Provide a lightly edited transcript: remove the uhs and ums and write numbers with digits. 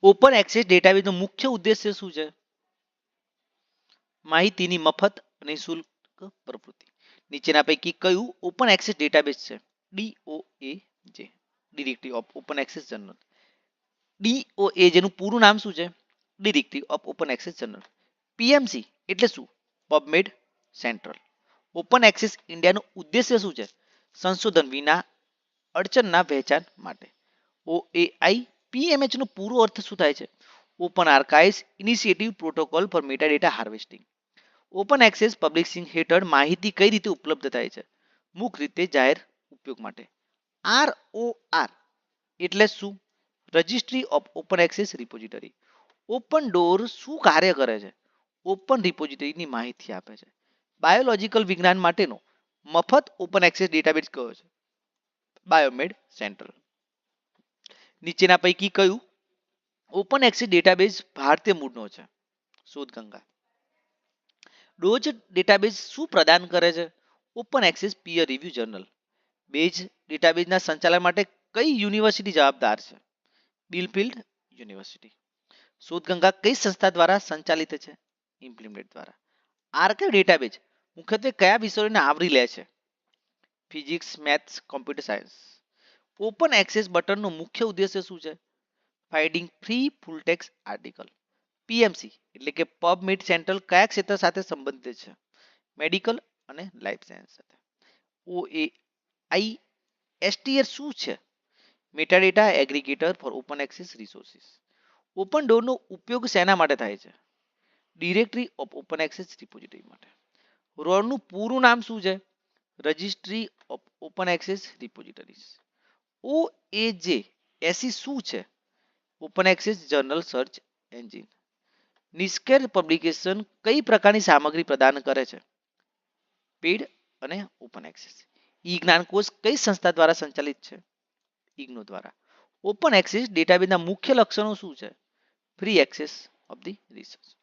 Open access ડેટાબેઝનો મુખ્ય ઉદ્દેશ્ય શું છે? માહિતીની મફત અને નિઃશુલ્ક પ્રવૃત્તિ. નીચેના પૈકી કયું ઓપન એક્સેસ ડેટાબેઝ છે? DOAJ, directory of open access journal. DOAJ નું પૂરું નામ શું છે? Directory of open access journal. PMC એટલે શું? પબમેડ સેન્ટ્રલ. ઓપન એક્સેસ ઇન્ડિયાનો ઉદ્દેશ્ય શું છે? સંશોધન વિના અડચણના વહેંચાણ માટે. OAI PMH નો પૂરો અર્થ શું થાય છે? Open archives initiative protocol for metadata harvesting. Open access publishing હેઠળ માહિતી કઈ રીતે ઉપલબ્ધ થાય છે? મુખ્ય રીતે જાહેર ઉપયોગ માટે. ROR એટલે શું? Registry of open access repository. Open door શું કાર્ય કરે છે? ઓપન રિપોઝિટરીની માહિતી આપે છે. બાયોલોજિકલ વિજ્ઞાન માટેનો મફત ઓપન એક્સેસ ડેટાબેઝ કયો છે? બાયોમેડ સેન્ટ્રલ. નીચેના પૈકી કયું ઓપન એક્સેસ ડેટાબેઝ ભારતીય મૂળનો છે? શોધગંગા. ડોજ ડેટાબેઝ શું પ્રદાન કરે છે? Open access peer review journal. Base ડેટાબેઝના સંચાલન માટે કઈ યુનિવર્સિટી જવાબદાર છે? બિલફિલ્ડ યુનિવર્સિટી. શોધગંગા કઈ સંસ્થા દ્વારા સંચાલિત છે? ઇમ્પ્લિમેન્ટ દ્વારા. આર્કાઇવ ડેટાબેઝ મુખ્યત્વે કયા વિષયોને આવરી લે છે? Physics, maths, computer science. Open access બટનનો મુખ્ય ઉદ્દેશ્ય શું છે? Finding free full text article. PMC એટલે કે પબમેડ સેન્ટ્રલ કયા ક્ષેત્ર સાથે સંબંધિત છે? મેડિકલ અને લાઈફ સાયન્સ સાથે. OAI STR શું છે? Metadata aggregator for open access resources. Open ડોરનો ઉપયોગ શેના માટે થાય છે? Directory of open access repository માટે. ROR નું પૂરું નામ શું છે? Registry of open access repositories. OAJ SE શું છે? Open access journal search engine. નિષ્કેર પબ્લિકેશન કઈ પ્રકારની સામગ્રી પ્રદાન કરે છે? પેડ અને ઓપન એક્સેસ. ઈ જ્ઞાનકોશ કઈ સંસ્થા દ્વારા સંચાલિત છે? ઇગ્નો દ્વારા. ઓપન એક્સેસ ડેટાબેઝના મુખ્ય લક્ષણો શું છે? Free access of the resource.